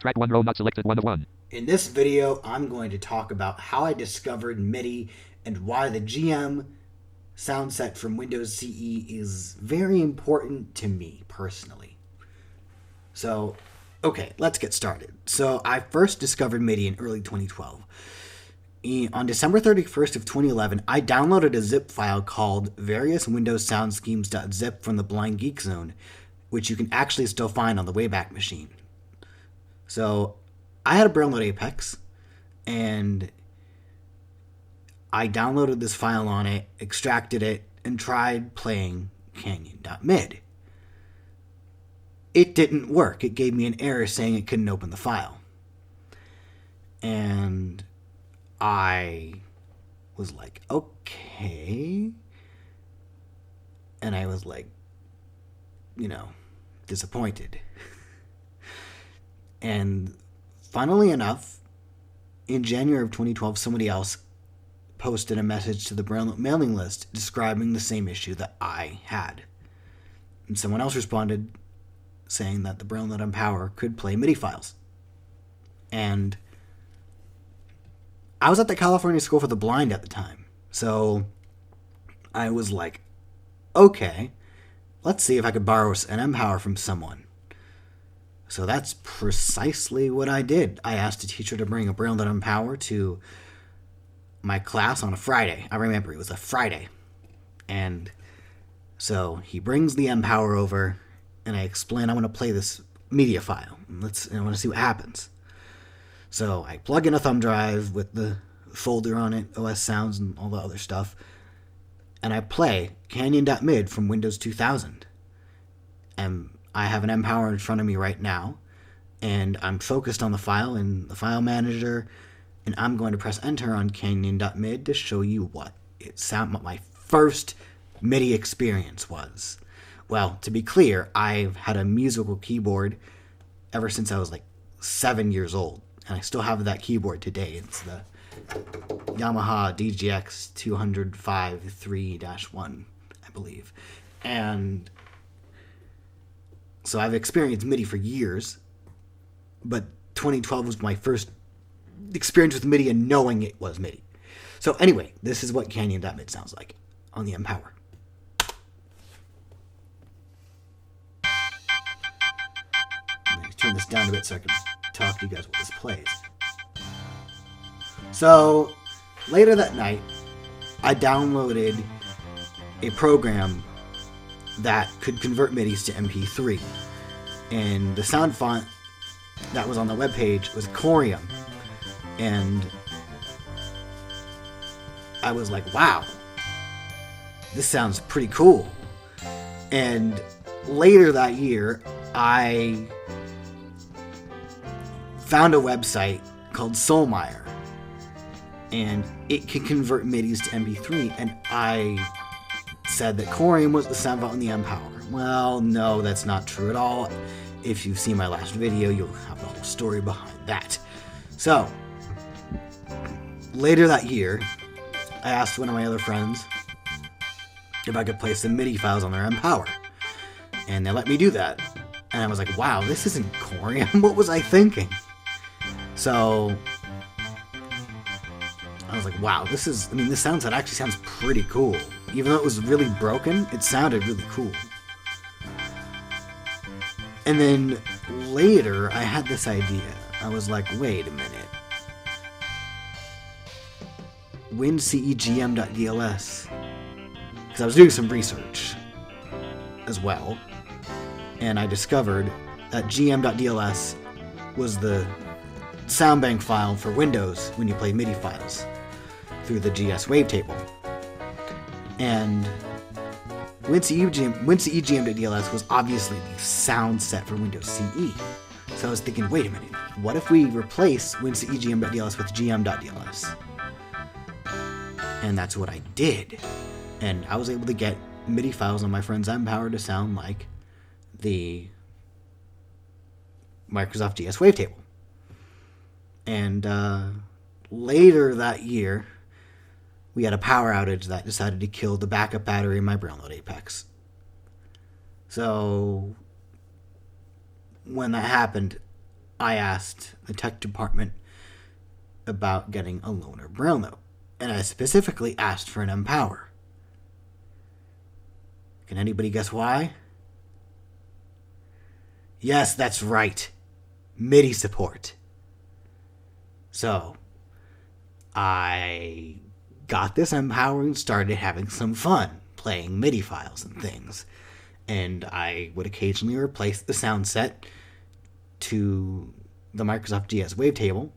Track 1 row not selected 1 of 1. In this video, I'm going to talk about how I discovered MIDI and why the GM sound set from Windows CE is very important to me personally. So, okay, let's get started. So, I first discovered MIDI in early 2012. On December 31st of 2011, I downloaded a zip file called various Windows sound schemes.zip from the Blind Geek Zone, which you can actually still find on the Wayback Machine. So, I had a Braille Note Apex, and I downloaded this file on it, extracted it, and tried playing Canyon.mid. It didn't work. It gave me an error saying it couldn't open the file. And I was like, okay. And I was like, disappointed. And funnily enough, in January of 2012, somebody else posted a message to the Braille Note mailing list describing the same issue that I had. And someone else responded saying that the Braille Note Empower could play MIDI files. And I was at the California School for the Blind at the time. So I was like, okay, let's see if I could borrow an Empower from someone. So that's precisely what I did. I asked a teacher to bring a Braille Note Empower to my class on a Friday. I remember it was a Friday. And so he brings the Empower over, and I explain I want to play this media file. And I want to see what happens. So I plug in a thumb drive with the folder on it, OS sounds and all the other stuff, and I play Canyon.mid from Windows 2000. And I have an Empower in front of me right now, and I'm focused on the file in the file manager, and I'm going to press enter on Canyon.mid to show you what my first MIDI experience was. Well, to be clear, I've had a musical keyboard ever since I was like 7 years old, and I still have that keyboard today. It's the Yamaha DGX 205-3-1, I believe. And so I've experienced MIDI for years, but 2012 was my first experience with MIDI and knowing it was MIDI. So anyway, this is what Canyon.mid sounds like on the Empower. I'm going to turn this down a bit so I can talk to you guys while this plays. So later that night, I downloaded a program that could convert MIDIs to MP3. And the sound font that was on the webpage was Corium. And I was like, wow, this sounds pretty cool. And later that year, I found a website called Soulmeyer. And it could convert MIDIs to MP3. And I said that Corium was the sound font in the Empower. Well, no, that's not true at all. If you've seen my last video, you'll have the whole story behind that. So, later that year, I asked one of my other friends if I could play some MIDI files on their Empower. And they let me do that. And I was like, wow, this isn't Corium. What was I thinking? So I was like, wow, this sound set actually sounds pretty cool. Even though it was really broken, it sounded really cool. And then later, I had this idea. I was like, wait a minute. WinCEGM.dls. Because I was doing some research as well. And I discovered that gm.dls was the sound bank file for Windows when you play MIDI files through the GS wavetable. And WinCEGM.dls was obviously the sound set for Windows CE. So I was thinking, wait a minute, what if we replace WinCEGM.dls with gm.dls? And that's what I did. And I was able to get MIDI files on my friend's Empower to sound like the Microsoft GS wavetable. And later that year, we had a power outage that decided to kill the backup battery in my Braille Note Apex. So when that happened, I asked the tech department about getting a loaner braille note, and I specifically asked for an Empower. Can anybody guess why? Yes, that's right. MIDI support. So, I got this Empower and started having some fun playing MIDI files and things. And I would occasionally replace the sound set to the Microsoft GS wavetable.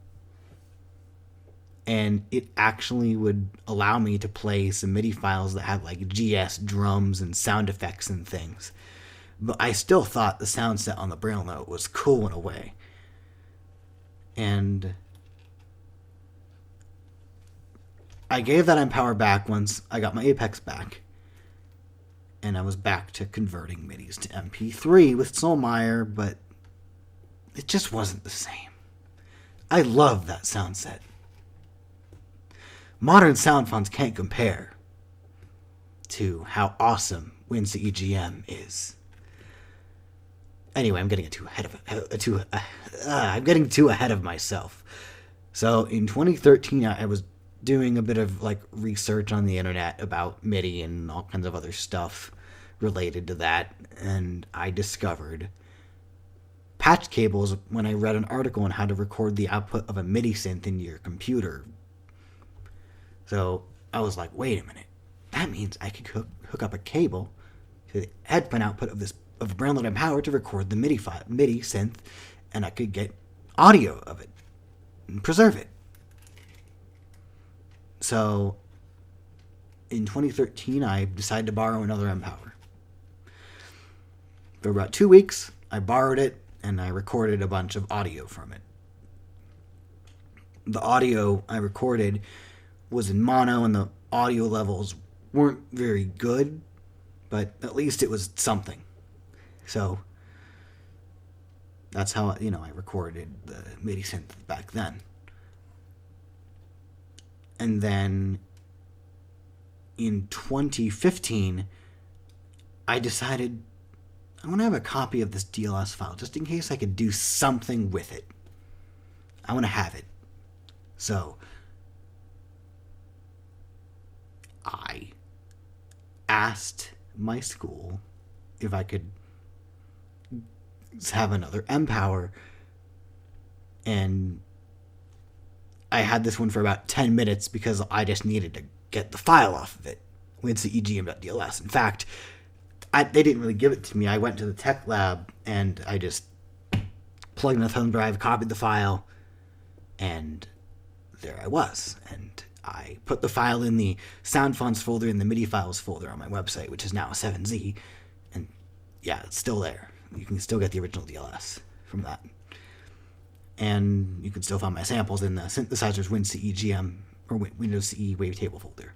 And it actually would allow me to play some MIDI files that had like GS drums and sound effects and things. But I still thought the sound set on the Braille Note was cool in a way. And I gave that Empower back once I got my Apex back. And I was back to converting MIDIs to MP3 with Solmeier, but it just wasn't the same. I love that sound set. Modern sound fonts can't compare to how awesome wince EGM is. Anyway, I'm getting too ahead of myself. So in 2013, I was doing a bit of like research on the internet about MIDI and all kinds of other stuff related to that, and I discovered patch cables when I read an article on how to record the output of a MIDI synth in your computer. So I was like, wait a minute, that means I could hook up a cable to the headphone output of a Braille Note Empower to record the MIDI synth, and I could get audio of it and preserve it. So in 2013, I decided to borrow another Empower. For about 2 weeks, I borrowed it and I recorded a bunch of audio from it. The audio I recorded was in mono and the audio levels weren't very good, but at least it was something. So that's how I recorded the MIDI synth back then. And then in 2015, I decided I want to have a copy of this DLS file just in case I could do something with it. I want to have it. So I asked my school if I could have another Empower, and I had this one for about 10 minutes because I just needed to get the file off of it. Wince EGM.dls. In fact, they didn't really give it to me. I went to the tech lab and I just plugged in a thumb drive, copied the file, and there I was. And I put the file in the sound fonts folder in the MIDI files folder on my website, which is now a 7Z. And yeah, it's still there. You can still get the original DLS from that. And you can still find my samples in the synthesizer's wince EGM or Windows CE wavetable folder.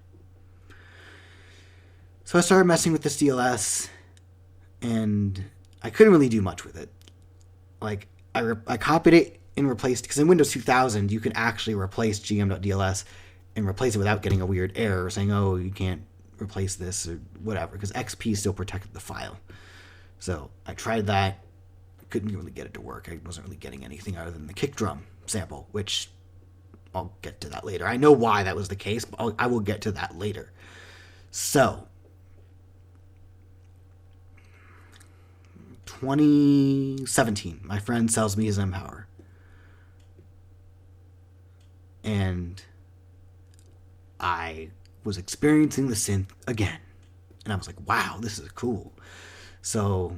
So I started messing with this DLS, and I couldn't really do much with it. Like, I copied it and replaced, because in Windows 2000, you can actually replace gm.dls and replace it without getting a weird error saying, oh, you can't replace this or whatever, because XP still protected the file. So I tried that. Couldn't really get it to work. I wasn't really getting anything other than the kick drum sample, which I'll get to that later. I know why that was the case, but I will get to that later. So 2017, my friend sells me his Empower. And I was experiencing the synth again. And I was like, wow, this is cool. So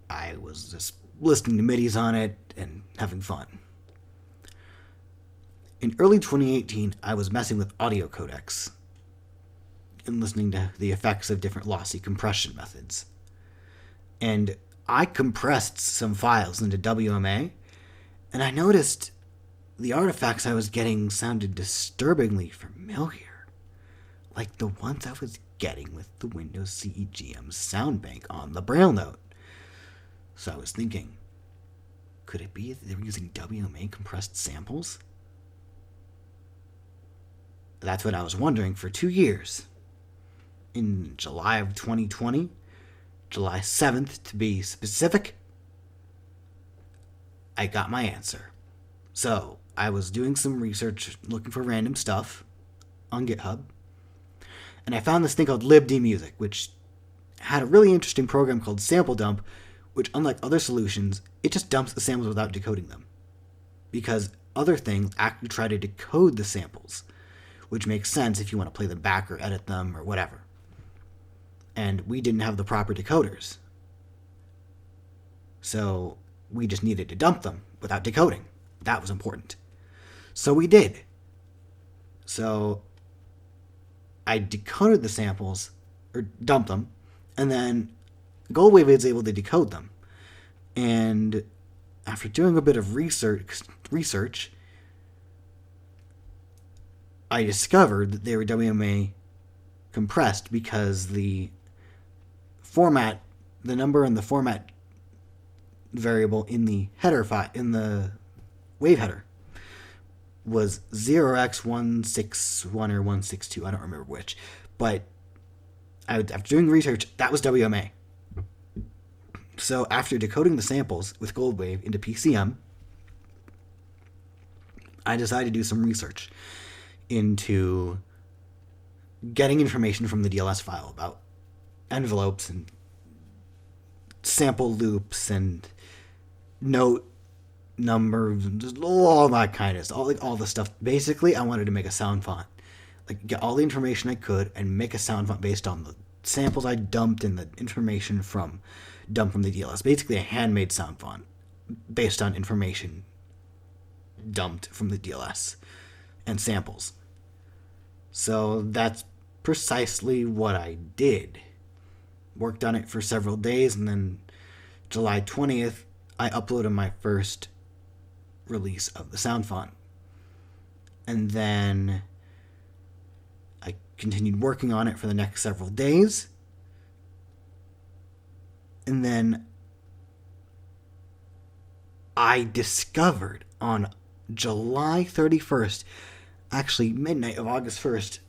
I was just listening to MIDIs on it and having fun. In early 2018, I was messing with audio codecs and listening to the effects of different lossy compression methods. And I compressed some files into WMA, and I noticed the artifacts I was getting sounded disturbingly familiar, like the ones I was getting with the Windows CE GM sound bank on the Braille Note. So I was thinking, could it be that they were using WMA compressed samples? That's what I was wondering for 2 years. In July of 2020, July 7th to be specific, I got my answer. So I was doing some research, looking for random stuff on GitHub, and I found this thing called libdmusic, which had a really interesting program called sample dump, which, unlike other solutions, it just dumps the samples without decoding them. Because other things actually try to decode the samples, which makes sense if you want to play them back or edit them or whatever. And we didn't have the proper decoders. So we just needed to dump them without decoding. That was important. So we did. So I decoded the samples, or dumped them, and then Goldwave is able to decode them. And after doing a bit of research, I discovered that they were WMA compressed because the format, the number and the format variable in the header file, in the wave header, was 0x161 or 162. I don't remember which. But after doing research, that was WMA. So after decoding the samples with Goldwave into PCM, I decided to do some research into getting information from the DLS file about envelopes and sample loops and note numbers and just all that kind of stuff, all the stuff. Basically, I wanted to make a sound font, get all the information I could and make a sound font based on the samples I dumped and the information dumped from the DLS. Basically, a handmade sound font based on information dumped from the DLS and samples. So that's precisely what I did. Worked on it for several days, and then July 20th, I uploaded my first release of the sound font. And then I continued working on it for the next several days. And then I discovered on July 31st, actually midnight of August 1st,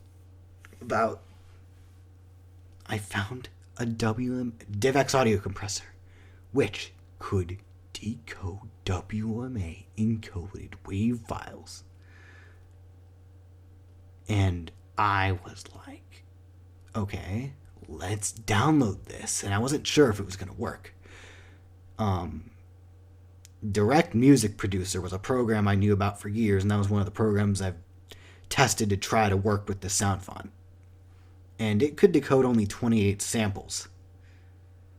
I found a DivX audio compressor, which could decode WMA encoded wave files. And I was like, okay, let's download this. And I wasn't sure if it was going to work. Direct Music Producer was a program I knew about for years, and that was one of the programs I've tested to try to work with the sound font. And it could decode only 28 samples.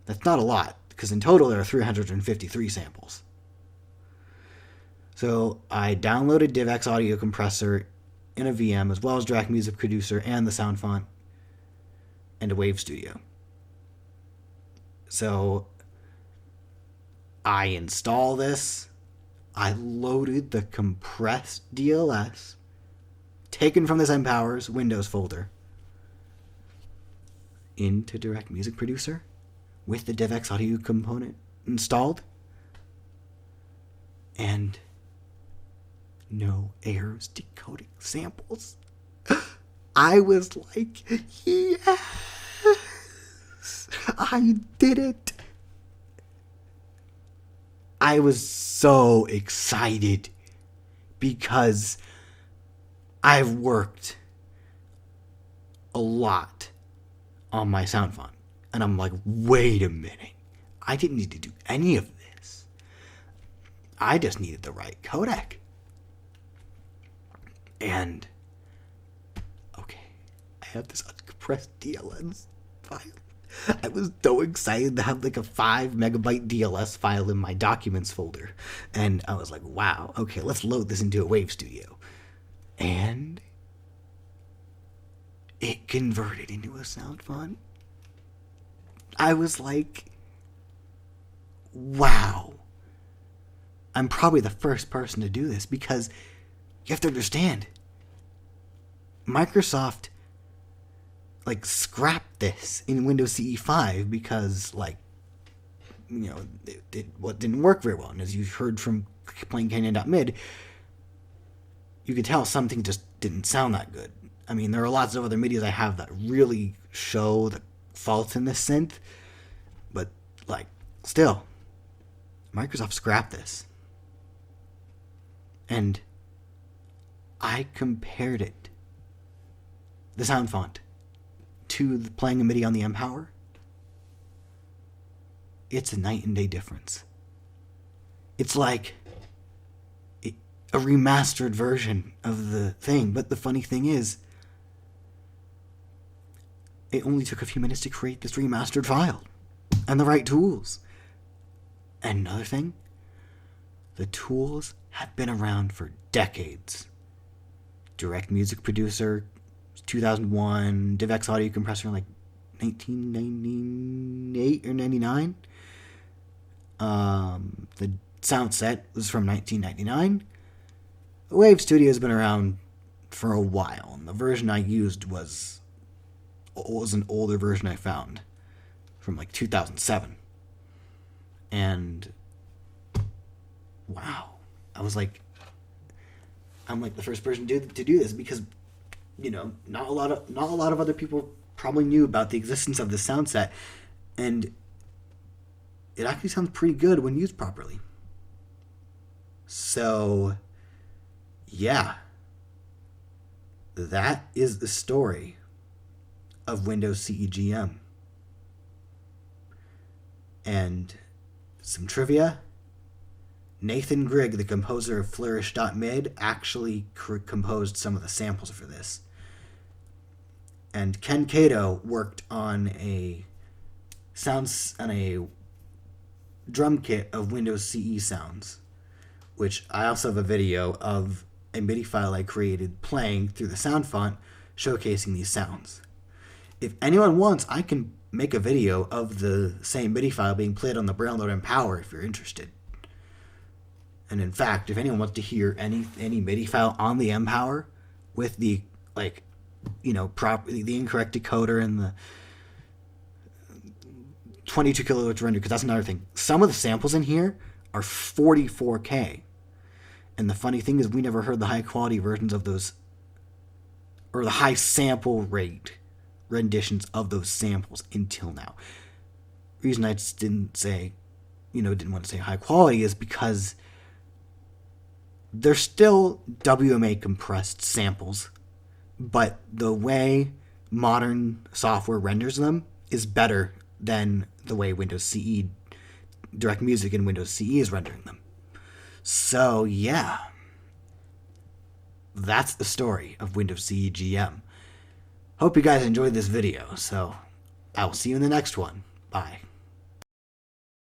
That's not a lot, because in total there are 353 samples. So I downloaded DivX Audio Compressor in a VM, as well as Direct Music Producer and the sound font, and a Wave Studio. So I install this. I loaded the compressed DLS, taken from this Empower's Windows folder, into Direct Music Producer with the DivX Audio component installed, and no errors decoding samples. I was like, yes, I did it. I was so excited because I've worked a lot on my sound font. And I'm like, wait a minute. I didn't need to do any of this. I just needed the right codec. And, okay, I have this uncompressed DLS file. I was so excited to have a 5 megabyte DLS file in my documents folder. And I was like, wow, okay, let's load this into a Wave Studio. And it converted into a sound font. I was like, wow. I'm probably the first person to do this, because you have to understand, Microsoft scrapped this in Windows CE 5 because it didn't work very well. And as you heard from playing Canyon.mid, you could tell something just didn't sound that good. I mean, there are lots of other MIDIs I have that really show the faults in this synth, but still, Microsoft scrapped this. And I compared it, the sound font, to playing a MIDI on the Empower. It's a night and day difference. It's like a remastered version of the thing. But the funny thing is, it only took a few minutes to create this remastered file and the right tools. And another thing, the tools have been around for decades. Direct Music Producer, 2001, DivX Audio Compressor, like 1998 or 99. The sound set was from 1999. The Wave Studio has been around for a while, and the version I used was an older version I found from like 2007. And wow, I'm like the first person to do this, because not a lot of other people probably knew about the existence of this sound set, and it actually sounds pretty good when used properly. So yeah, that is the story of Windows CE GM. And some trivia: Nathan Grigg, the composer of Flourish.mid, actually composed some of the samples for this. And Ken Kato worked on a drum kit of Windows CE sounds, which I also have a video of a MIDI file I created playing through the sound font, showcasing these sounds. If anyone wants, I can make a video of the same MIDI file being played on the Braille Note Empower if you're interested. And in fact, if anyone wants to hear any MIDI file on the Empower with the the incorrect decoder and the 22 kilohertz render, because that's another thing. Some of the samples in here are 44K. And the funny thing is, we never heard the high quality versions of those, or the high sample rate renditions of those samples until now. The reason I just didn't want to say high quality is because they're still WMA compressed samples, but the way modern software renders them is better than the way Windows CE, Direct Music and Windows CE is rendering them. So yeah, that's the story of Windows CE GM. Hope you guys enjoyed this video, so I will see you in the next one. Bye.